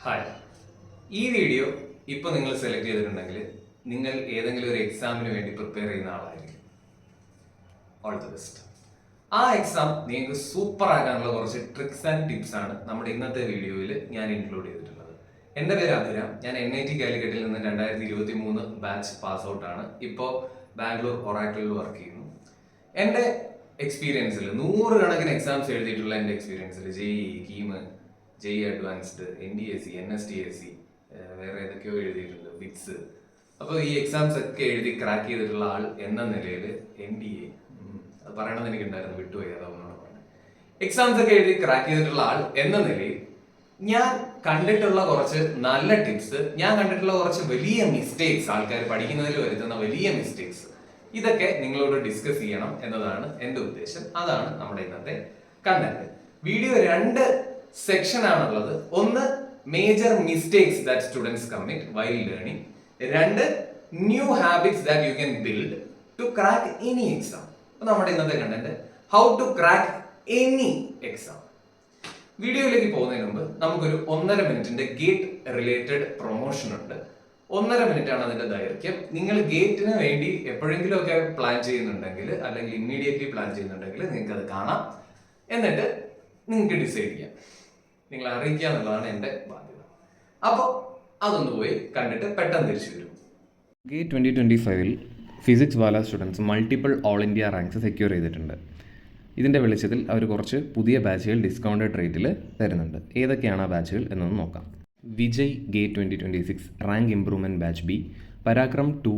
Hi, ഈ video ഇപ്പോൾ നിങ്ങൾ സെലക്ട് ചെയ്തിട്ടുണ്ടെങ്കിൽ നിങ്ങൾ ഏതെങ്കിലും ഒരു എക്സാമിന് വേണ്ടി പ്രിപ്പയർ ചെയ്യുന്ന ആളായിരിക്കും. All the best. ആ എക്സാം നിങ്ങൾക്ക് സൂപ്പർ ആക്കാനുള്ള കുറച്ച് ട്രിക്സ് ആൻഡ് ടിപ്സ് ആണ് നമ്മുടെ ഇന്നത്തെ വീഡിയോയിൽ ഞാൻ ഇൻക്ലൂഡ് ചെയ്തിട്ടുള്ളത്. എൻ്റെ പേര് അഭിരാം. ഞാൻ NIT കാലിക്കറ്റിൽ നിന്ന് 2023 ബാച്ച് പാസ് ഔട്ട് ആണ്. ഇപ്പോൾ ബാംഗ്ലൂർ ഒറാക്കിളിൽ വർക്ക് ചെയ്യുന്നു. എൻ്റെ എക്സ്പീരിയൻസിൽ 100 കണക്കിന് എക്സാംസ് എഴുതിയിട്ടുള്ള എൻ്റെ എക്സ്പീരിയൻസിൽ JEE, KEAM, JEE advanced, NDSC, NSTSC, വേറെ ഏതൊക്കെയോ എഴുതിയിട്ടുണ്ട്, വിക്സ്. അപ്പോൾ ഈ എക്സാംസ് ഒക്കെ എഴുതി ക്രാക്ക് ചെയ്തിട്ടുള്ള ആൾ എന്ന നിലയിൽ NDA അത് പറയണമെന്ന് എനിക്കുണ്ടായിരുന്നു, വിട്ടുപോയി, അതൊന്നാണ് പറഞ്ഞത്. എക്സാംസ് ഒക്കെ എഴുതി ക്രാക്ക് ചെയ്തിട്ടുള്ള ആൾ എന്ന നിലയിൽ ഞാൻ കണ്ടിട്ടുള്ള കുറച്ച് നല്ല ടിപ്സ്, ഞാൻ കണ്ടിട്ടുള്ള കുറച്ച് വലിയ മിസ്റ്റേക്സ്, ആൾക്കാർ പഠിക്കുന്നതിൽ വരുത്തുന്ന വലിയ മിസ്റ്റേക്സ്, ഇതൊക്കെ നിങ്ങളോട് ഡിസ്കസ് ചെയ്യണം എന്നതാണ് എൻ്റെ ഉദ്ദേശം. അതാണ് നമ്മുടെ ഇന്നത്തെ കണ്ടന്റ്. വീഡിയോ 2 സെക്ഷൻ ആണുള്ളത്. ഒന്ന്, major mistakes that students commit while learning. 2, new habits that you can build to crack any exam. അപ്പൊ നമ്മുടെ ഇന്നത്തെ content, how to crack any exam. വീഡിയോയിലേക്ക് പോകുന്നതിന് മുമ്പ് നമുക്കൊരു 1.5 മിനിറ്റിന്റെ ഗേറ്റ് റിലേറ്റഡ് പ്രൊമോഷൻ ഉണ്ട്. 1.5 മിനിറ്റ് ആണ് അതിന്റെ ദൈർഘ്യം. നിങ്ങൾ ഗേറ്റിന് വേണ്ടി എപ്പോഴെങ്കിലും ഒക്കെ പ്ലാൻ ചെയ്യുന്നുണ്ടെങ്കിൽ, അല്ലെങ്കിൽ ഇമ്മീഡിയറ്റ്ലി പ്ലാൻ ചെയ്യുന്നുണ്ടെങ്കിൽ നിങ്ങൾക്ക് അത് കാണാം. എന്നിട്ട് നിങ്ങൾക്ക് ഡിസൈഡ് ചെയ്യാം. നിങ്ങൾ അറിയിക്കുക എന്നുള്ളതാണ് എൻ്റെ ബാധ്യത. അപ്പോൾ അതൊന്ന് പോയി കണ്ടിട്ട് പെട്ടെന്ന് തിരിച്ചു വരും. ഗേറ്റ് 2025 ഫിസിക്സ് വാല students multiple all India ranks secure ചെയ്തിട്ടുണ്ട്. ഇതിൻ്റെ വെളിച്ചത്തിൽ അവർ കുറച്ച് പുതിയ ബാച്ചുകൾ ഡിസ്കൗണ്ടഡ് റേറ്റിൽ തരുന്നുണ്ട്. ഏതൊക്കെയാണ് ആ ബാച്ചുകൾ എന്നൊന്ന് നോക്കാം. Vijay gate 2026 rank improvement batch B, Parakram 2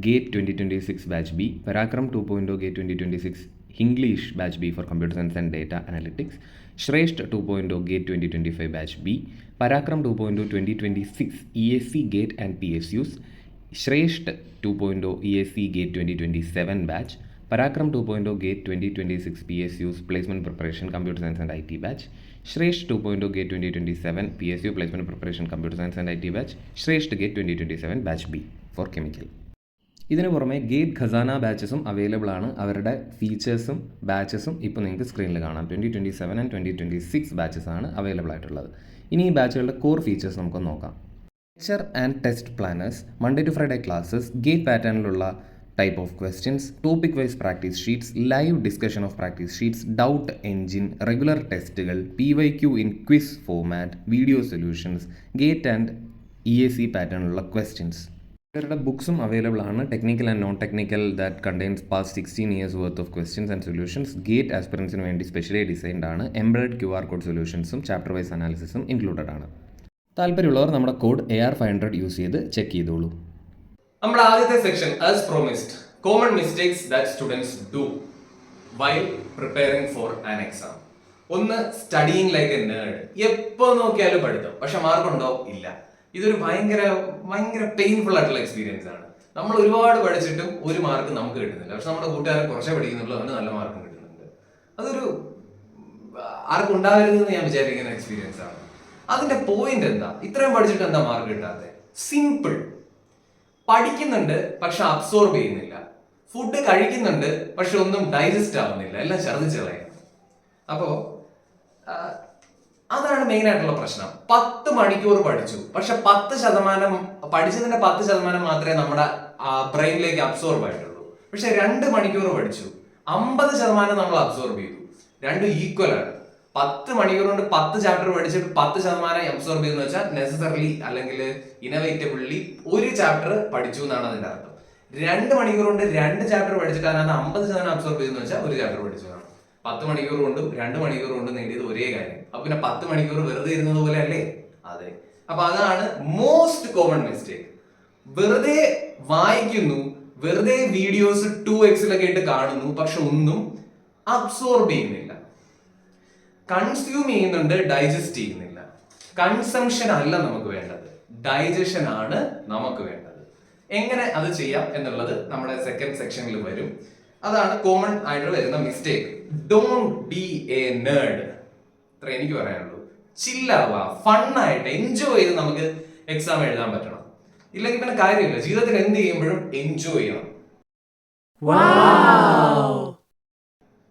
gate 2026 batch B, Parakram 2.0 gate 2026 English batch B for computer science and data analytics, Shreshtha 2.0 gate 2025 batch B, Parakram 2.0 2026 EAC gate and PSUs, Shreshtha 2.0 EAC gate 2027 batch, Parakram 2.0 gate 2026 PSUs placement preparation computer science and IT batch, Shreshtha 2.0 gate 2027 PSU placement preparation computer science and IT batch, Shreshtha GATE 2027 batch B for chemical. ഇതിന് പുറമെ gate Khazana ബാച്ചസും available ആണ്. അവരുടെ ഫീച്ചേഴ്സും ബാച്ചസും ഇപ്പോൾ നിങ്ങൾക്ക് സ്ക്രീനിൽ കാണാം. 2027 and 2026 batches ആണ് അവൈലബിൾ ആയിട്ടുള്ളത്. ഇനി ഈ ബാച്ചുകളുടെ കോർ ഫീച്ചേഴ്സ് നമുക്ക് നോക്കാം. Lecture and test planners, Monday to Friday classes, GATE പാറ്റേണിലുള്ള type of questions, topic wise practice sheets, live discussion of practice sheets, doubt engine, regular ടെസ്റ്റുകൾ, PYQ in quiz format, video solutions, GATE and EAC പാറ്റേണിലുള്ള questions. ഇവരുടെ ബുക്സും available ആണ്. Technical and non technical that contains past 16 years worth of questions and solutions. GATE ആസ്പിറൻസിന് വേണ്ടി specially designed ആണ്. Embedded QR code സൊല്യൂഷൻസും chapter wise അനാലിസിസും included ആണ്. താല്പര്യമുള്ളവർ നമ്മുടെ കോഡ് AR500 യൂസ് ചെയ്ത് ചെക്ക് ചെയ്തോളൂ. നമ്മുടെ ആദ്യത്തെ section, as promised, common mistakes that students do while preparing for an exam. ഒന്ന്, സ്റ്റഡിയിങ് ലൈക്ക് എ നേർഡ്. എപ്പോൾ നോക്കിയാലും പഠിത്തം, പക്ഷെ മാർക്കുണ്ടോ? ഇല്ല. ഇതൊരു ഭയങ്കര പെയിൻഫുൾ ആയിട്ടുള്ള എക്സ്പീരിയൻസ് ആണ്. നമ്മൾ ഒരുപാട് പഠിച്ചിട്ടും ഒരു മാർക്ക് നമുക്ക് കിട്ടുന്നില്ല. പക്ഷെ നമ്മുടെ കൂട്ടുകാരൻ കുറച്ചേ പഠിക്കുന്നുള്ളൂ, അവന് നല്ല മാർക്കും കിട്ടുന്നുണ്ട്. അതൊരു ആർക്കും ഉണ്ടാവരുതെന്ന് ഞാൻ വിചാരിക്കുന്ന എക്സ്പീരിയൻസ് ആണ്. അതിന്റെ പോയിന്റ് എന്താ? ഇത്രയും പഠിച്ചിട്ട് എന്താ മാർക്ക് കിട്ടാതെ? സിമ്പിൾ. പഠിക്കുന്നുണ്ട് പക്ഷെ അബ്സോർബ് ചെയ്യുന്നില്ല. ഫുഡ് കഴിക്കുന്നുണ്ട് പക്ഷെ ഒന്നും ഡൈജസ്റ്റ് ആവുന്നില്ല, എല്ലാം ഛർദ്ദിച്ച് കളയുന്നു. അപ്പോ അതാണ് മെയിൻ ആയിട്ടുള്ള പ്രശ്നം. 10 മണിക്കൂർ പഠിച്ചു, പക്ഷെ 10% പഠിച്ചതിന്റെ 10% മാത്രമേ നമ്മുടെ ബ്രെയിനിലേക്ക് അബ്സോർബ് ആയിട്ടുള്ളൂ. പക്ഷെ 2 മണിക്കൂർ പഠിച്ചു, 50% നമ്മൾ അബ്സോർബ് ചെയ്തു. രണ്ടും ഈക്വൽ ആണ്. 10 മണിക്കൂർ കൊണ്ട് 10 ചാപ്റ്റർ പഠിച്ചിട്ട് 10% അബ്സോർബ് ചെയ്യുന്ന വെച്ചാൽ നെസസറിലി അല്ലെങ്കിൽ ഇനവേറ്റബിളി ഒരു ചാപ്റ്റർ പഠിച്ചു എന്നാണ് അതിന്റെ അർത്ഥം. 2 മണിക്കൂർ കൊണ്ട് 2 ചാപ്റ്റർ പഠിച്ചിട്ട് അതിനകത്ത് 50% അബ്സോർബ് ചെയ്യുന്ന വെച്ചാൽ ഒരു ചാപ്റ്റർ പഠിച്ചു എന്നാണ്. 10 മണിക്കൂർ കൊണ്ടും 2 മണിക്കൂർ കൊണ്ടും നേടിയത് ഒരേ കാര്യം. അപ്പൊ പിന്നെ 10 മണിക്കൂർ വെറുതെ ഇരുന്നത് പോലെ അല്ലേ? അതെ. അപ്പൊ അതാണ് മോസ്റ്റ് കോമൺ മിസ്റ്റേക്ക്. വെറുതെ വായിക്കുന്നു, വെറുതെ വീഡിയോസ് 2x ഇട്ട് കാണുന്നു, പക്ഷെ ഒന്നും അബ്സോർബ് ചെയ്യുന്നില്ല. കൺസ്യൂം ചെയ്യുന്നുണ്ട്, ഡൈജസ്റ്റ് ചെയ്യുന്നില്ല. കൺസംഷൻ അല്ല നമുക്ക് വേണ്ടത്, ഡൈജഷൻ ആണ് നമുക്ക് വേണ്ടത്. എങ്ങനെ അത് ചെയ്യാം എന്നുള്ളത് നമ്മുടെ സെക്കൻഡ് സെക്ഷനിൽ വരും. അതാണ് കോമൺ ആയിട്ട് വരുന്ന mistake. Don't be A nerd. ഇത്ര എനിക്ക് പറയാനുള്ളൂ. ചില്ലാവുക, ഫണ്ണായിട്ട് എൻജോയ് ചെയ്ത് നമുക്ക് എക്സാം എഴുതാൻ പറ്റണം. ഇല്ലെങ്കിൽ പിന്നെ കാര്യമില്ല. ജീവിതത്തിൽ എന്ത് ചെയ്യുമ്പോഴും എൻജോയ് ചെയ്യണം.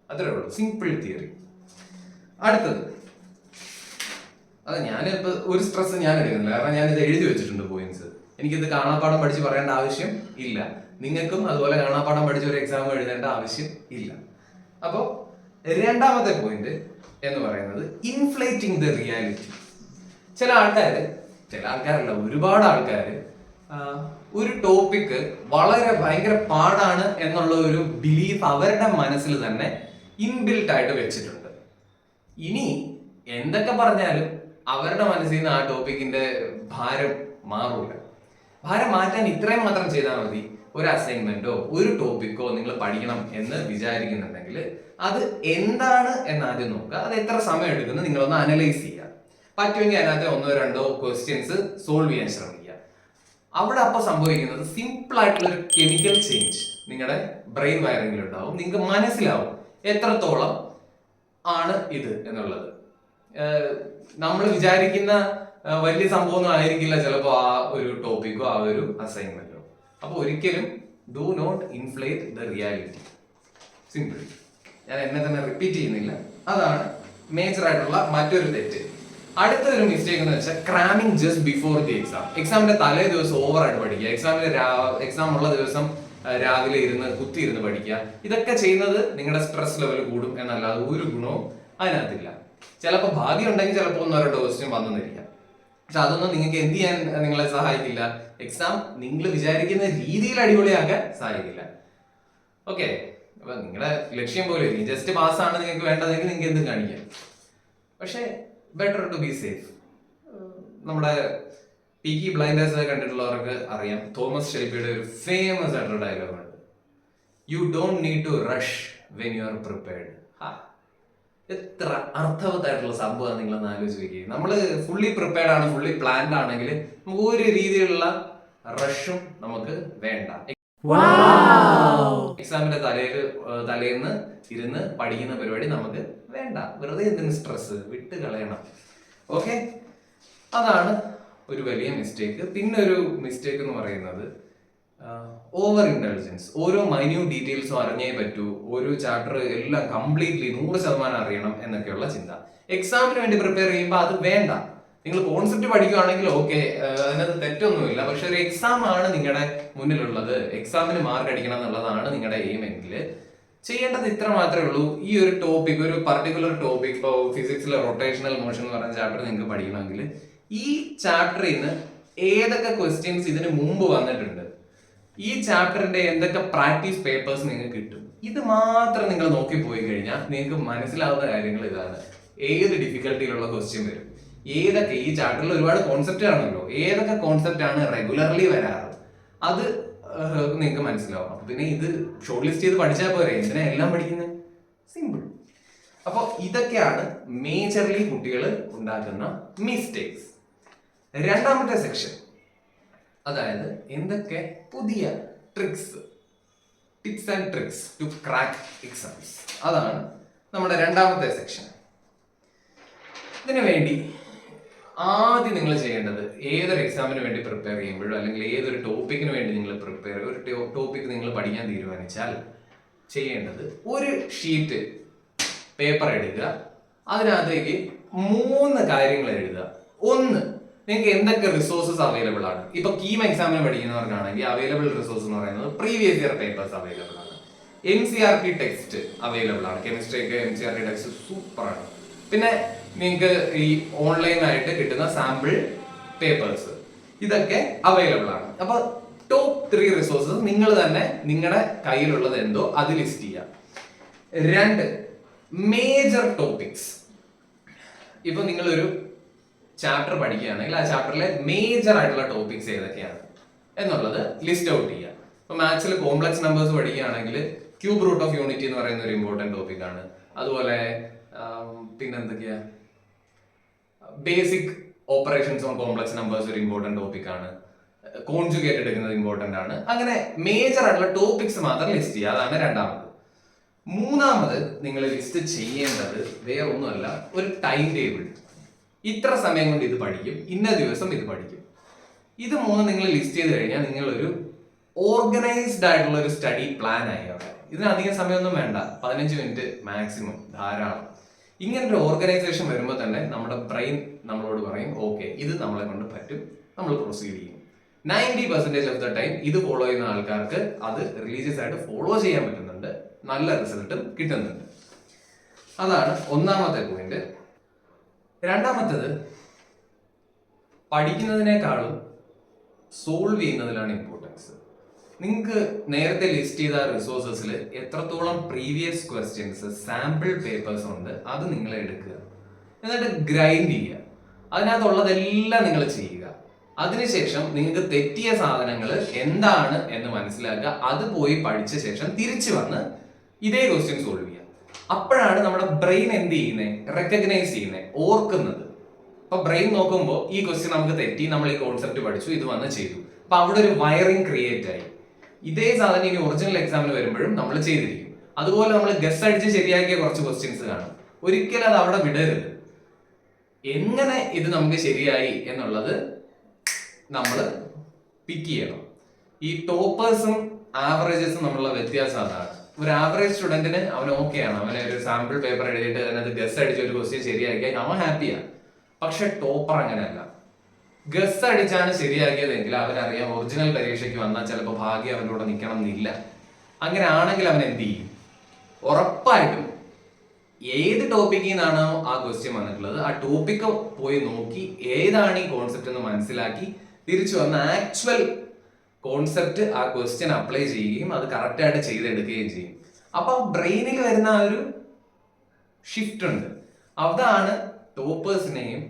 അത്രേ ഉള്ളൂ. Simple theory. അടുത്തത്, അതെ, ഞാനിപ്പോൾ ഒരു സ്ട്രെസ് ഞാൻ എടുക്കുന്നില്ല, കാരണം ഞാനിത് എഴുതി വെച്ചിട്ടുണ്ട് പോയിന്റ്സ്. എനിക്കിത് കാണാപ്പാഠം പഠിച്ച് പറയേണ്ട ആവശ്യം ഇല്ല. നിങ്ങൾക്കും അതുപോലെ കാണാപ്പാഠം പഠിച്ച് ഒരു എക്സാം എഴുതേണ്ട ആവശ്യം ഇല്ല. അപ്പോൾ രണ്ടാമത്തെ പോയിന്റ് എന്ന് പറയുന്നത് ഇൻഫ്ലേറ്റിംഗ് ദ റിയാലിറ്റി. ചില ആൾക്കാരല്ല, ഒരുപാട് ആൾക്കാർ ഒരു ടോപ്പിക്ക് വളരെ ഭയങ്കര പാടാണ് എന്നുള്ള ഒരു ബിലീഫ് അവരുടെ മനസ്സിൽ തന്നെ ഇൻബിൽട്ട് ആയിട്ട് വെച്ചിട്ടുണ്ട്. ഇനി എന്തൊക്കെ പറഞ്ഞാലും അവരുടെ മനസ്സിൽ നിന്ന് ആ ടോപ്പിക്കിന്റെ ഭാരം മാറൂല. ഭാരം മാറ്റാൻ ഇത്രയും മാത്രം ചെയ്താൽ മതി. ഒരു അസൈൻമെന്റോ ഒരു ടോപ്പിക്കോ നിങ്ങൾ പഠിക്കണം എന്ന് വിചാരിക്കുന്നുണ്ടെങ്കിൽ അത് എന്താണ് എന്ന് ആദ്യം നോക്കുക. അത് എത്ര സമയം എടുക്കുന്നു നിങ്ങളൊന്ന് അനലൈസ് ചെയ്യുക. പറ്റുമെങ്കിൽ അതിനകത്ത് 1-2 ക്വസ്റ്റ്യൻസ് സോൾവ് ചെയ്യാൻ ശ്രമിക്കുക. അവിടെ അപ്പോൾ സംഭവിക്കുന്നത് സിമ്പിൾ ആയിട്ടുള്ള ഒരു കെമിക്കൽ ചേഞ്ച് നിങ്ങളുടെ ബ്രെയിൻ വയറിംഗിൽ ഉണ്ടാവും. നിങ്ങൾക്ക് മനസ്സിലാവും എത്രത്തോളം ആണ് ഇത് എന്നുള്ളത്. നമ്മൾ വിചാരിക്കുന്ന വലിയ സംഭവമൊന്നും ആയിരിക്കില്ല ചിലപ്പോൾ ആ ഒരു ടോപ്പിക്കോ ആ ഒരു അസൈൻമെന്റോ. അപ്പോൾ ഒരിക്കലും do not inflate the reality. Simple. ഞാൻ എന്നെ തന്നെ റിപ്പീറ്റ് ചെയ്യുന്നില്ല. അതാണ് മേജർ ആയിട്ടുള്ള മറ്റൊരു തെറ്റ്. അടുത്തൊരു മിസ്റ്റേക്ക് എന്ന് വെച്ചാൽ ക്രാമിങ് ജസ്റ്റ് ബിഫോർ ദി എക്സാം. എക്സാമിന്റെ തലേ ദിവസം ഓവറായിട്ട് പഠിക്കുക. എക്സാം ഉള്ള ദിവസം രാവിലെ കുത്തിയിരുന്ന് പഠിക്കുക. ഇതൊക്കെ ചെയ്യുന്നത് നിങ്ങളുടെ സ്ട്രെസ് ലെവൽ കൂടും എന്നല്ലാതെ ഒരു ഗുണവും അതിനകത്തില്ല. ചിലപ്പോൾ ഭാഗ്യം ഉണ്ടെങ്കിൽ ചിലപ്പോൾ 1-2 ക്വസ്റ്റ്യൻ വന്നെന്നിരിക്കാം. പക്ഷെ അതൊന്നും നിങ്ങൾക്ക് എന്ത് ചെയ്യാൻ നിങ്ങളെ സഹായിക്കില്ല. എക്സാം നിങ്ങൾ വിചാരിക്കുന്ന രീതിയിൽ അടിപൊളിയാക്കാൻ സഹായിക്കില്ല. ഓക്കെ, അപ്പൊ നിങ്ങളുടെ ലക്ഷ്യം പോലെ ജസ്റ്റ് പാസ്സാണ് നിങ്ങൾക്ക് വേണ്ടതെങ്കിൽ നിങ്ങൾക്ക് എന്തും കാണിക്കാം. പക്ഷെ ബെറ്റർ ടു ബി സേഫ്. നമ്മുടെ പീക്കി ബ്ലൈൻഡേഴ്സ് കണ്ടിട്ടുള്ളവർക്ക് അറിയാം, തോമസ് ഷെൽബിയുടെ ഒരു ഫേമസ് ആയിട്ടുള്ള ഡയലോഗുണ്ട്, you don't need to rush when you are prepared. എത്ര അർത്ഥവത്തായിട്ടുള്ള സംഭവമാണ് നിങ്ങളൊന്ന് ആലോചിച്ച് നോക്കി. നമ്മൾ ഫുള്ളി പ്രിപ്പയർഡ് ആണ്, ഫുള്ളി പ്ലാൻഡ് ആണെങ്കിൽ നമുക്ക് ഒരു രീതിയിലുള്ള റഷും നമുക്ക് വേണ്ട. എക്സാമിന്റെ തലേന്ന് ഇരുന്ന് പഠിക്കുന്ന പരിപാടി നമുക്ക് വേണ്ട. വെറുതെ എന്തിന് സ്ട്രെസ്, വിട്ട് കളയണം. ഓക്കെ, അതാണ് ഒരു വലിയ മിസ്റ്റേക്ക്. പിന്നെ ഒരു മിസ്റ്റേക്ക് എന്ന് പറയുന്നത് ഓവർ ഇന്റലിജൻസ്. ഓരോ മൈന്യൂട്ട് ഡീറ്റെയിൽസും അറിഞ്ഞേ പറ്റൂ, ഓരോ ചാപ്റ്റർ എല്ലാം കംപ്ലീറ്റ്ലി 100% അറിയണം എന്നൊക്കെയുള്ള ചിന്ത. എക്സാമിന് വേണ്ടി പ്രിപ്പയർ ചെയ്യുമ്പോൾ അത് വേണ്ട. നിങ്ങൾ കോൺസെപ്റ്റ് പഠിക്കുകയാണെങ്കിൽ ഓക്കെ, അതിനകത്ത് തെറ്റൊന്നുമില്ല. പക്ഷെ ഒരു എക്സാം ആണ് നിങ്ങളുടെ മുന്നിലുള്ളത്, എക്സാമിന് മാർക്ക് അടിക്കണം എന്നുള്ളതാണ് നിങ്ങളുടെ എയിം എങ്കിൽ ചെയ്യേണ്ടത് ഇത്ര മാത്രമേ ഉള്ളൂ. ഈ ഒരു ടോപ്പിക്, ഒരു പർട്ടിക്കുലർ ടോപ്പിക്, ഇപ്പോൾ ഫിസിക്സിലെ റൊട്ടേഷണൽ മോഷൻ എന്ന് പറയുന്ന ചാപ്റ്റർ നിങ്ങൾക്ക് പഠിക്കണമെങ്കിൽ ഈ ചാപ്റ്ററിൽ നിന്ന് ഏതൊക്കെ ക്വസ്റ്റ്യൻസ് ഇതിന് മുമ്പ് വന്നിട്ടുണ്ട്, ഈ ചാപ്റ്ററിന്റെ എന്തൊക്കെ പ്രാക്ടീസ് പേപ്പേഴ്സ് നിങ്ങൾക്ക് കിട്ടും, ഇത് മാത്രം നിങ്ങൾ നോക്കി പോയി കഴിഞ്ഞാൽ നിങ്ങൾക്ക് മനസ്സിലാവുന്ന കാര്യങ്ങൾ ഇതാണ്. ഏത് ഡിഫിക്കൽട്ടിയിലുള്ള ക്വസ്റ്റ്യൻ വരും, ഏതൊക്കെ ഈ ചാപ്റ്ററിൽ ഒരുപാട് കോൺസെപ്റ്റ് ആണല്ലോ, ഏതൊക്കെ കോൺസെപ്റ്റ് ആണ് റെഗുലർലി വരാറ്, അത് നിങ്ങൾക്ക് മനസ്സിലാവും. അപ്പൊ പിന്നെ ഇത് ഷോർട്ട് ലിസ്റ്റ് ചെയ്ത് പഠിച്ചാൽ പോരെ, എന്തിനാ എല്ലാം പഠിക്കുന്നത്? സിമ്പിൾ. അപ്പൊ ഇതൊക്കെയാണ് മേജർലി കുട്ടികൾ ഉണ്ടാക്കുന്ന മിസ്റ്റേക്സ്. രണ്ടാമത്തെ സെക്ഷൻ, അതായത് എന്തൊക്കെ പുതിയ tips and tricks to crack exams, അതാണ് നമ്മുടെ രണ്ടാമത്തെ സെക്ഷൻ. ഇതിനു വേണ്ടി ആദ്യം നിങ്ങൾ ചെയ്യേണ്ടത്, ഏതൊരു എക്സാമിന് വേണ്ടി പ്രിപ്പയർ ചെയ്യുമ്പോഴോ അല്ലെങ്കിൽ ഏതൊരു ടോപ്പിക്കിന് വേണ്ടി നിങ്ങൾ ഒരു ടോപ്പിക് നിങ്ങൾ പഠിക്കാൻ തീരുമാനിച്ചാൽ ചെയ്യേണ്ടത്, ഒരു ഷീറ്റ് പേപ്പർ എടുക്കുക, അതിനകത്തേക്ക് 3 കാര്യങ്ങൾ എഴുതുക. ഒന്ന്, നിങ്ങൾക്ക് എന്തൊക്കെ റിസോഴ്സസ് അവൈലബിൾ ആണ്. ഇപ്പൊ കീം എക്സാമിന് പഠിക്കുന്നവർക്കാണെങ്കിൽ അവൈലബിൾ റിസോഴ്സ് എന്ന് പറയുന്നത് പ്രീവിയസ് ഇയർ പേപ്പേഴ്സ് അവൈലബിൾ ആണ്, NCERT ടെക്സ്റ്റ് അവൈലബിൾ ആണ്. കെമിസ്ട്രിയൊക്കെ NCERT ടെക്സ്റ്റ് സൂപ്പറാണ്. പിന്നെ നിങ്ങൾക്ക് ഈ ഓൺലൈനായിട്ട് കിട്ടുന്ന സാമ്പിൾ പേപ്പേഴ്സ് ഇതൊക്കെ അവൈലബിൾ ആണ്. അപ്പൊ ടോപ്പ് 3 റിസോഴ്സസ് നിങ്ങൾ തന്നെ നിങ്ങളുടെ കയ്യിലുള്ളത് എന്തോ അത് ലിസ്റ്റ് ചെയ്യാം. 2, മേജർ ടോപ്പിക്സ്. ഇപ്പൊ നിങ്ങളൊരു ചാപ്റ്റർ പഠിക്കുകയാണെങ്കിൽ ആ ചാപ്റ്ററിലെ മേജർ ആയിട്ടുള്ള ടോപ്പിക്സ് ഏതൊക്കെയാണ് എന്നുള്ളത് ലിസ്റ്റ് ഔട്ട് ചെയ്യുക. ഇപ്പൊ മാത്സിൽ കോംപ്ലക്സ് നമ്പേഴ്സ് പഠിക്കുകയാണെങ്കിൽ ക്യൂബ് റൂട്ട് ഓഫ് യൂണിറ്റി എന്ന് പറയുന്ന ഒരു ഇമ്പോർട്ടന്റ് ടോപ്പിക് ആണ്. അതുപോലെ പിന്നെന്തൊക്കെയാ, basic operations on complex numbers ഒരു ഇമ്പോർട്ടന്റ് ടോപ്പിക് ആണ്. കോൺജുഗേറ്റ് എടുക്കുന്നത് ഇമ്പോർട്ടന്റ് ആണ്. അങ്ങനെ മേജർ ആയിട്ടുള്ള ടോപ്പിക്സ് മാത്രം ലിസ്റ്റ് ചെയ്യുക. അതാണ് രണ്ടാമത്. മൂന്നാമത് നിങ്ങൾ ലിസ്റ്റ് ചെയ്യേണ്ടത് വേറെ ഒന്നുമല്ല, ഒരു ടൈം ടേബിൾ. ഇത്ര സമയം കൊണ്ട് ഇത് പഠിക്കും, ഇന്ന ദിവസം ഇത് പഠിക്കും. ഇത് 3 നിങ്ങൾ ലിസ്റ്റ് ചെയ്ത് കഴിഞ്ഞാൽ നിങ്ങളൊരു ഓർഗനൈസ്ഡ് ആയിട്ടുള്ള ഒരു സ്റ്റഡി പ്ലാൻ ആയി അവിടെ. ഇതിനധികം സമയമൊന്നും വേണ്ട, 15 മിനിറ്റ് മാക്സിമം ധാരാളം. ഇങ്ങനൊരു ഓർഗനൈസേഷൻ വരുമ്പോൾ തന്നെ നമ്മുടെ ബ്രെയിൻ നമ്മളോട് പറയും ഓക്കെ ഇത് നമ്മളെ കൊണ്ട് പറ്റും, നമ്മൾ പ്രൊസീഡ് ചെയ്യും. 90% ഓഫ് ദ ടൈം ഇത് ഫോളോ ചെയ്യുന്ന ആൾക്കാർക്ക് അത് റിലീജിയസ് ആയിട്ട് ഫോളോ ചെയ്യാൻ പറ്റുന്നുണ്ട്, നല്ല റിസൾട്ടും കിട്ടുന്നുണ്ട്. അതാണ് ഒന്നാമത്തെ പോയിന്റ്. രണ്ടാമത്തേത്, പഠിക്കുന്നതിനേക്കാളും സോൾവ് ചെയ്യുന്നതിലാണ് ഇമ്പോർട്ടൻസ്. നിങ്ങൾക്ക് നേരത്തെ ലിസ്റ്റ് ചെയ്ത റിസോഴ്സസിൽ എത്രത്തോളം പ്രീവിയസ് ക്വസ്റ്റ്യൻസ് സാമ്പിൾ പേപ്പേഴ്സ് ഉണ്ട് അത് നിങ്ങൾ എടുക്കുക, എന്നിട്ട് ഗ്രൈൻഡ് ചെയ്യുക, അതിനകത്തുള്ളതെല്ലാം നിങ്ങൾ ചെയ്യുക. അതിനുശേഷം നിങ്ങൾക്ക് തെറ്റിയ സാധനങ്ങൾ എന്താണ് എന്ന് മനസ്സിലാക്കുക, അത് പോയി പഠിച്ച ശേഷം തിരിച്ചു വന്ന് ഇതേ ക്വസ്റ്റ്യൻ സോൾവ് ചെയ്യുക. അപ്പോഴാണ് നമ്മുടെ ബ്രെയിൻ എന്ത് ചെയ്യുന്നത്, റെക്കഗ്നൈസ് ചെയ്യുന്നത്, ഓർക്കുന്നത്. അപ്പൊ ബ്രെയിൻ നോക്കുമ്പോൾ ഈ ക്വസ്റ്റ്യൻ നമുക്ക് തെറ്റി, നമ്മൾ ഈ കോൺസെപ്റ്റ് പഠിച്ചു, ഇത് വന്ന് ചെയ്തു. അപ്പൊ അവിടെ ഒരു വയറിംഗ് ക്രിയേറ്റ് ആയി. ഇതേ സാധനം ഇനി ഒറിജിനൽ എക്സാമിന് വരുമ്പോഴും നമ്മൾ ചെയ്തിരിക്കും. അതുപോലെ നമ്മൾ ഗസ് അടിച്ച് ശരിയാക്കിയ കുറച്ച് ക്വസ്റ്റ്യൻസ് കാണും, ഒരിക്കലും അത് അവിടെ വിടരുത്. എങ്ങനെ ഇത് നമുക്ക് ശരിയായി എന്നുള്ളത് നമ്മൾ പിക്ക് ചെയ്യണം. ഈ ടോപ്പേഴ്സും ആവറേജസും തമ്മിലുള്ള വ്യത്യാസം അതാണ്. ഒരു ആവറേജ് സ്റ്റുഡന്റിന് അവൻ ഓക്കെയാണ്, അവന് ഒരു സാമ്പിൾ പേപ്പർ എഴുതിയിട്ട് അതിനകത്ത് ഗസ് അടിച്ച് ഒരു ക്വസ്റ്റ്യൻ ശരിയാക്കിയാൽ അവൻ ഹാപ്പിയാണ്. പക്ഷെ ടോപ്പർ അങ്ങനെയല്ല. ഗസ് അടിച്ചാണ് ശരിയാക്കിയതെങ്കിൽ അവനറിയാം ഒറിജിനൽ പരീക്ഷയ്ക്ക് വന്നാൽ ചിലപ്പോൾ ഭാഗ്യം അവൻ്റെ കൂടെ നിൽക്കണം എന്നില്ല. അങ്ങനെ ആണെങ്കിൽ അവൻ എന്ത് ചെയ്യും, ഉറപ്പായിട്ടും ഏത് ടോപ്പിക്കിൽ നിന്നാണോ ആ ക്വസ്റ്റ്യൻ വന്നിട്ടുള്ളത് ആ ടോപ്പിക്ക് പോയി നോക്കി ഏതാണ് ഈ കോൺസെപ്റ്റ് എന്ന് മനസ്സിലാക്കി തിരിച്ചു വന്ന് ആക്ച്വൽ കോൺസെപ്റ്റ് ആ ക്വസ്റ്റ്യൻ അപ്ലൈ ചെയ്യുകയും അത് കറക്റ്റായിട്ട് ചെയ്തെടുക്കുകയും ചെയ്യും. അപ്പൊ ബ്രെയിനിൽ വരുന്ന ആ ഒരു ഷിഫ്റ്റ് ഉണ്ട്. അതാണ് ടോപ്പേഴ്സിനെയും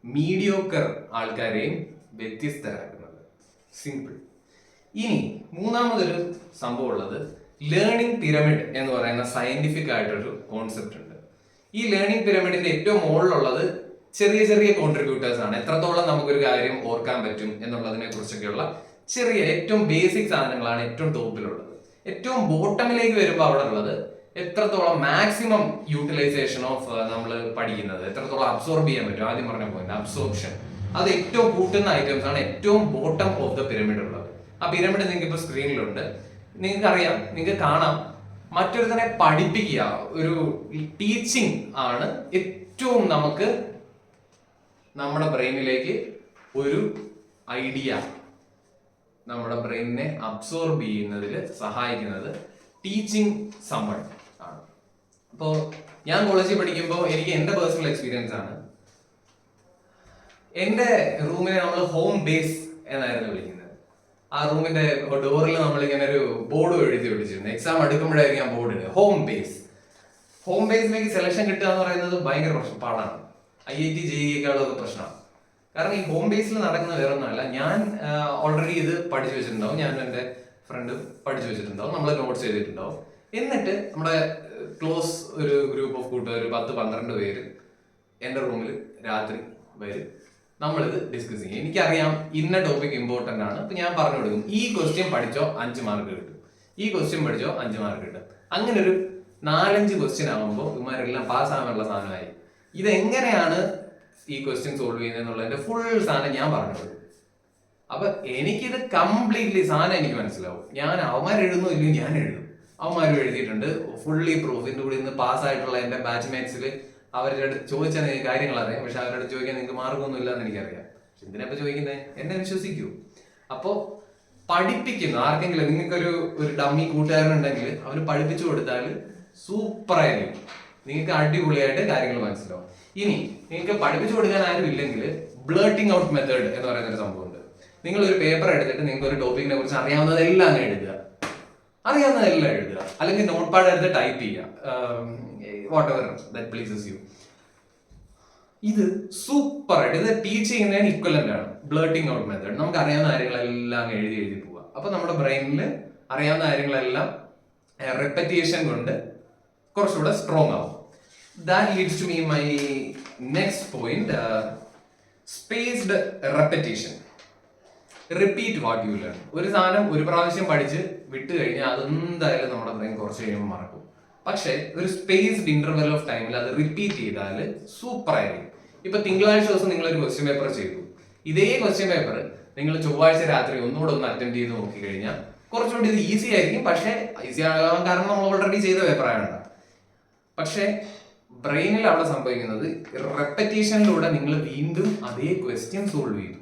മീഡിയോക്കർ ആൾക്കാരെയും വ്യത്യസ്തരാക്കുന്നത്. സിമ്പിൾ. ഇനി മൂന്നാമതൊരു സംഭവം ഉള്ളത് ലേണിംഗ് പിരമിഡ് എന്ന് പറയുന്ന സയന്റിഫിക് ആയിട്ടൊരു കോൺസെപ്റ്റ് ഉണ്ട്. ഈ ലേണിംഗ് പിരമിഡിന്റെ ഏറ്റവും മുകളിലുള്ളത് ചെറിയ ചെറിയ കോൺട്രിബ്യൂട്ടേഴ്സ് ആണ്. എത്രത്തോളം നമുക്കൊരു കാര്യം ഓർക്കാൻ പറ്റും എന്നുള്ളതിനെ കുറിച്ചൊക്കെയുള്ള ചെറിയ ഏറ്റവും ബേസിക് സാധനങ്ങളാണ് ഏറ്റവും ടോപ്പിലുള്ളത്. ഏറ്റവും ബോട്ടമിലേക്ക് വരുമ്പോൾ അവിടെ ഉള്ളത് എത്രത്തോളം മാക്സിമം യൂട്ടിലൈസേഷൻ ഓഫ് നമ്മൾ പഠിക്കുന്നത്, എത്രത്തോളം അബ്സോർബ് ചെയ്യാൻ പറ്റും. ആദ്യം പറഞ്ഞ പോയിന്റ് അബ്സോർപ്ഷൻ, അത് ഏറ്റവും കൂട്ടുന്ന ഐറ്റംസ് ആണ് ഏറ്റവും ബോട്ടം ഓഫ് ദ പിരമിഡ് ഉള്ളത്. ആ പിരമിഡ് നിങ്ങൾക്ക് ഇപ്പോൾ സ്ക്രീനിലുണ്ട്, നിങ്ങൾക്ക് അറിയാം, നിങ്ങൾക്ക് കാണാം. മറ്റൊരുത്തനെ പഠിപ്പിക്കുക, ഒരു ടീച്ചിങ് ആണ് ഏറ്റവും നമുക്ക് നമ്മുടെ ബ്രെയിനിലേക്ക് ഒരു ഐഡിയ, നമ്മുടെ ബ്രെയിനിനെ അബ്സോർബ് ചെയ്യുന്നതിൽ സഹായിക്കുന്നത് ടീച്ചിങ് സമ്മൺ ആണ്. അപ്പോൾ ഞാൻ കോളേജിൽ പഠിക്കുമ്പോൾ എനിക്ക് എൻ്റെ പേഴ്സണൽ എക്സ്പീരിയൻസ് ആണ്. എൻ്റെ റൂമിനെ നമ്മൾ ഹോം ബേസ് എന്നായിരുന്നു വിളിക്കുന്നത്. ആ റൂമിന്റെ ഡോറിൽ നമ്മൾ ഇങ്ങനെ ഒരു ബോർഡ് എഴുതി പിടിച്ചിരുന്നു. എക്സാം അടുക്കുമ്പോഴായിരിക്കും ആ ബോർഡിന് ഹോം ബേസ്. ഹോം ബേസിലേക്ക് സെലക്ഷൻ കിട്ടുക എന്ന് പറയുന്നത് ഭയങ്കര പാടാണ്. IIT JEE-ക്കാളൊക്കെ പ്രശ്നമാണ്. കാരണം ഈ ഹോം ബേസിൽ നടക്കുന്ന വേറെ ഒന്നുമല്ല. ഞാൻ ഓൾറെഡി ഇത് പഠിച്ചു വെച്ചിട്ടുണ്ടാവും, ഞാൻ എൻ്റെ ഫ്രണ്ട് പഠിച്ചു വെച്ചിട്ടുണ്ടാവും, നമ്മൾ നോട്ട്സ് ചെയ്തിട്ടുണ്ടാവും. എന്നിട്ട് നമ്മുടെ ക്ലോസ് ഒരു ഗ്രൂപ്പ് ഓഫ് കൂട്ടുകാർ 10-12 പേര് എൻ്റെ റൂമിൽ രാത്രി വരും, നമ്മളിത് ഡിസ്കസ് ചെയ്യും. എനിക്കറിയാം ഇന്ന ടോപ്പിക് ഇമ്പോർട്ടൻ്റ് ആണ്, അപ്പൊ ഞാൻ പറഞ്ഞു കൊടുക്കും, ഈ ക്വസ്റ്റ്യൻ പഠിച്ചോ 5 മാർക്ക് കിട്ടും, ഈ ക്വസ്റ്റ്യൻ പഠിച്ചോ 5 മാർക്ക് കിട്ടും. അങ്ങനെ ഒരു 4-5 ക്വസ്റ്റ്യൻ ആകുമ്പോൾ ഇവന്മാരെല്ലാം പാസ്സാകാനുള്ള സാധനമായി. ഇതെങ്ങനെയാണ് ഈ ക്വസ്റ്റ്യൻ സോൾവ് ചെയ്യുന്നത് എന്നുള്ളതിന്റെ ഫുൾ സാധനം ഞാൻ പറഞ്ഞു കൊടുക്കും. അപ്പൊ എനിക്കിത് കംപ്ലീറ്റ്ലി സാധനം എനിക്ക് മനസ്സിലാവും. ഞാൻ അവന്മാർ എഴുതുന്നു ഇല്ലെങ്കിൽ ഞാൻ എഴുതും, അവന്മാരും എഴുതിയിട്ടുണ്ട്, ഫുള്ളി പ്രൂഫ്. ഇതിന്റെ കൂടെ ഇന്ന് പാസ്സായിട്ടുള്ള എൻ്റെ ബാച്ച്മേറ്റ്സിൽ അവരുടെ അടുത്ത് ചോദിച്ചാൽ നിങ്ങൾക്ക് കാര്യങ്ങൾ അറിയാം, പക്ഷെ അവരുടെ അടുത്ത് ചോദിക്കാൻ നിങ്ങൾക്ക് മാർഗമൊന്നും ഇല്ല എന്ന് എനിക്കറിയാം. പക്ഷെ എന്തിനാ ചോദിക്കുന്നത്, എന്നെ വിശ്വസിക്കൂ. അപ്പോൾ പഠിപ്പിക്കുന്നു ആർക്കെങ്കിലും, നിങ്ങൾക്കൊരു ഡമ്മി കൂട്ടുകാരനുണ്ടെങ്കിൽ അവന് പഠിപ്പിച്ചു കൊടുത്താൽ സൂപ്പറായിരിക്കും, നിങ്ങൾക്ക് അടിപൊളിയായിട്ട് കാര്യങ്ങൾ മനസ്സിലാവും. ഇനി നിങ്ങൾക്ക് പഠിപ്പിച്ചു കൊടുക്കാൻ ആരും ഇല്ലെങ്കിൽ ബ്ലേർട്ടിംഗ് ഔട്ട് മെത്തേഡ് എന്ന് പറയുന്ന ഒരു സംഭവമുണ്ട്. നിങ്ങൾ ഒരു പേപ്പർ എടുത്തിട്ട് നിങ്ങൾക്ക് ഒരു ടോപ്പിക്കിനെ കുറിച്ച് അറിയാവുന്നതെല്ലാം എഴുതുക, അല്ലെങ്കിൽ നോട്ട് പാഡ് എടുത്ത് ടൈപ്പ് ചെയ്യുക, whatever that pleases you. ഇത് സൂപ്പറായിട്ട്, ഇത് ടീച്ച് ചെയ്യുന്നതിന് ഇക്വലന്റ് ആണ് ബ്ലേർട്ടിംഗ് ഔട്ട് മെത്തേഡ്. നമുക്ക് അറിയാവുന്ന കാര്യങ്ങളെല്ലാം എഴുതി പോവുക. അപ്പൊ നമ്മുടെ ബ്രെയിനിൽ അറിയാവുന്ന കാര്യങ്ങളെല്ലാം റെപ്പറ്റേഷൻ കൊണ്ട് കുറച്ചുകൂടെ സ്ട്രോങ് ആവും. That leads to me my next point, spaced repetition. Repeat what you learn. ഒരു സാധനം ഒരു പ്രാവശ്യം പഠിച്ച് വിട്ട് കഴിഞ്ഞാൽ അതെന്തായാലും നമ്മുടെ ബ്രെയിൻ കുറച്ച് കഴിയുമ്പോൾ മറക്കും. പക്ഷെ ഒരു സ്പേസ്ഡ് ഇന്റർവെൽ ഓഫ് ടൈമിൽ അത് റിപ്പീറ്റ് ചെയ്താൽ സൂപ്പർ ആയിരിക്കും. ഇപ്പൊ തിങ്കളാഴ്ച ദിവസം നിങ്ങൾ ഒരു ക്വസ്റ്റ്യൻ പേപ്പർ ചെയ്തു, ഇതേ ക്വസ്റ്റ്യൻ പേപ്പർ നിങ്ങൾ ചൊവ്വാഴ്ച രാത്രി ഒന്നുകൂടെ ഒന്ന് അറ്റൻഡ് ചെയ്ത് നോക്കി കഴിഞ്ഞാൽ കുറച്ചുകൂടി ഇത് ഈസി ആയിരിക്കും. പക്ഷെ ഈസി ആകാൻ കാരണം നമ്മൾ ഓൾറെഡി ചെയ്ത പേപ്പർ ആയതുകൊണ്ട്. പക്ഷെ ബ്രെയിനിൽ അവിടെ സംഭവിക്കുന്നത് റെപ്പറ്റീഷനിലൂടെ നിങ്ങൾ വീണ്ടും അതേ ക്വസ്റ്റ്യൻ സോൾവ് ചെയ്തു.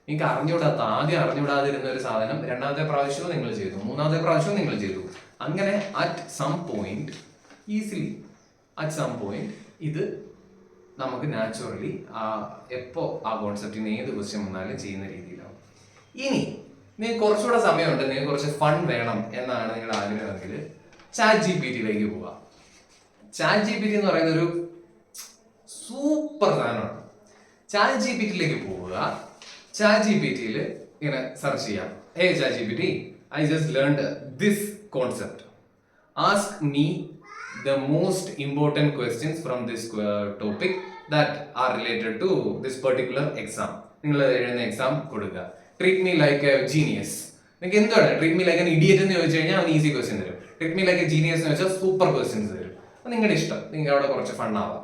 നിങ്ങൾക്ക് അറിഞ്ഞുകൂടാത്ത ആദ്യം അറിഞ്ഞുകൂടാതിരുന്ന ഒരു സാധനം രണ്ടാമത്തെ പ്രാവശ്യവും നിങ്ങൾ ചെയ്തു, മൂന്നാമത്തെ പ്രാവശ്യവും നിങ്ങൾ ചെയ്തു. അങ്ങനെ അറ്റ് സം പോയിന്റ് ഈസിലി ഇത് നമുക്ക് നാച്ചുറലി എപ്പോൾ ആ കോൺസെപ്റ്റിൽ നിന്ന് ഏത് ക്വസ്റ്റ്യൻ വന്നാലും ചെയ്യുന്ന രീതിയിലാവും. ഇനി നിങ്ങൾക്ക് കുറച്ചുകൂടെ സമയമുണ്ട്, നിങ്ങൾക്ക് കുറച്ച് ഫൺ വേണം എന്നാണ് നിങ്ങളുടെ ആഗ്രഹമെങ്കിൽ ChatGPT പോവുക. ChatGPT എന്ന് പറയുന്ന ഒരു സൂപ്പർ സാധനമാണ്. ChatGPT പോവുക. ChatGPT ഇങ്ങനെ സെർച്ച് ചെയ്യാം. Hey ChatGPT, I just learned this concept. Ask me the most important questions from this topic that are related to this particular exam. നിങ്ങൾ എഴുതുന്ന എക്സാം കൊടുക്കുക. Treat me like A genius. നിങ്ങൾക്ക് എന്താണ് treat me like an idiot എന്ന് ചോദിച്ചു കഴിഞ്ഞാൽ അവൻ easy question തരും. Treat me like A genius എന്ന് വെച്ചാൽ സൂപ്പർ ക്വസ്റ്റ്യൻസ് തരും. അപ്പം നിങ്ങളുടെ ഇഷ്ടം, നിങ്ങൾക്ക് അവിടെ കുറച്ച് ഫണ്ണാവാം.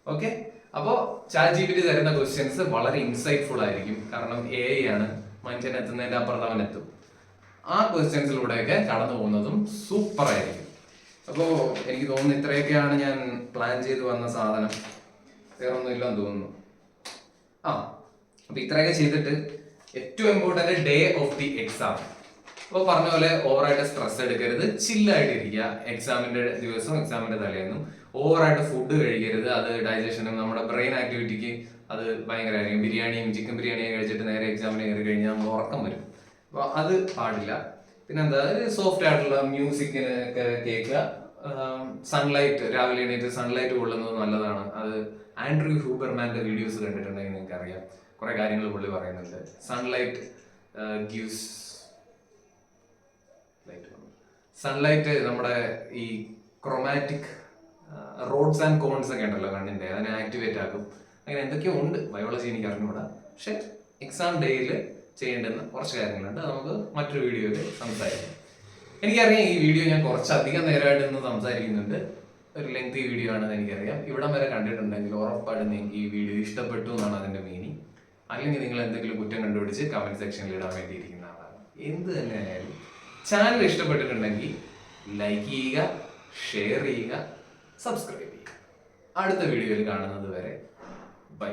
ഓക്കെ, അപ്പോൾ ChatGPT തരുന്ന ക്വസ്റ്റ്യൻസ് വളരെ ഇൻസൈറ്റ്ഫുൾ ആയിരിക്കും. കാരണം AI ആണ്, മനുഷ്യൻ എത്തുന്നതിൻ്റെ അപ്പുറത്ത് അവൻ എത്തും. ആ ക്വസ്റ്റ്യൻസിലൂടെയൊക്കെ കടന്നു പോകുന്നതും സൂപ്പർ ആയിരിക്കും. അപ്പോൾ എനിക്ക് തോന്നുന്നു ഇത്രയൊക്കെയാണ് ഞാൻ പ്ലാൻ ചെയ്ത് വന്ന സാധനം. വേറെ ഒന്നും ഇല്ലെന്ന് തോന്നുന്നു. അപ്പോൾ ഇത്രയൊക്കെ ചെയ്തിട്ട് ഏറ്റവും important day of the exam. അപ്പോൾ പറഞ്ഞ പോലെ ഓവറായിട്ട് സ്ട്രെസ് എടുക്കരുത്, ചില്ലായിട്ടിരിക്കുക. എക്സാമിൻ്റെ ദിവസവും എക്സാമിൻ്റെ തലേന്നും ഓവറായിട്ട് ഫുഡ് കഴിക്കരുത്. അത് ഡൈജഷനും നമ്മുടെ ബ്രെയിൻ ആക്ടിവിറ്റിക്ക് അത് ഭയങ്കരമായിരിക്കും. ചിക്കൻ ബിരിയാണിയും കഴിച്ചിട്ട് നേരെ എക്സാമിന് കയറി കഴിഞ്ഞാൽ നമ്മൾ ഉറക്കം വരും. അപ്പോൾ അത് പാടില്ല. പിന്നെന്താ, സോഫ്റ്റ് ആയിട്ടുള്ള മ്യൂസിക്കിനൊക്കെ കേൾക്കുക. സൺലൈറ്റ്, രാവിലെ എണീറ്റ് സൺലൈറ്റ് കൊള്ളുന്നത് നല്ലതാണ്. അത് ആൻഡ്രൂ ഹൂബർമാൻ്റെ വീഡിയോസ് കണ്ടിട്ടുണ്ടെങ്കിൽ നിങ്ങൾക്ക് അറിയാം, കുറെ കാര്യങ്ങൾ പുള്ളി പറയുന്നുണ്ട്. സൺലൈറ്റ് ഗിവ്സ് സൺലൈറ്റ് നമ്മുടെ ഈ ക്രൊമാറ്റിക് റോഡ്സ് ആൻഡ് കോൺസ് ഒക്കെ ഉണ്ടല്ലോ കണ്ണിൻ്റെ, അതിനെ ആക്ടിവേറ്റ് ആക്കും. അങ്ങനെ എന്തൊക്കെയോ ഉണ്ട്, ബയോളജി എനിക്ക് അറിഞ്ഞുകൂടാ. പക്ഷെ എക്സാം ഡേയിൽ ചെയ്യേണ്ടുന്ന കുറച്ച് കാര്യങ്ങളുണ്ട്. നമുക്ക് മറ്റൊരു വീഡിയോയിൽ സംസാരിക്കാം. എനിക്കറിയാം ഈ വീഡിയോ ഞാൻ കുറച്ചധികം നേരമായിട്ട് ഇന്ന് സംസാരിക്കുന്നുണ്ട്. ഒരു ലെങ്തി വീഡിയോ ആണെന്ന് എനിക്കറിയാം. ഇവിടം വരെ കണ്ടിട്ടുണ്ടെങ്കിൽ ഉറപ്പായിട്ടും നിങ്ങൾക്ക് ഈ വീഡിയോ ഇഷ്ടപ്പെട്ടു എന്നാണ് അതിൻ്റെ മീനിങ്. അല്ലെങ്കിൽ നിങ്ങൾ എന്തെങ്കിലും കുറ്റം കണ്ടുപിടിച്ച് കമൻറ്റ് സെക്ഷനിൽ ഇടാൻ വേണ്ടിയിരിക്കുന്ന ആളാണ്. എന്ത് തന്നെ ആയാലും ചാനൽ ഇഷ്ടപ്പെട്ടിട്ടുണ്ടെങ്കിൽ ലൈക്ക് ചെയ്യുക, ഷെയർ ചെയ്യുക, സബ്സ്ക്രൈബ് ചെയ്യുക. അടുത്ത വീഡിയോയിൽ കാണുന്നത് വരെ ബൈ.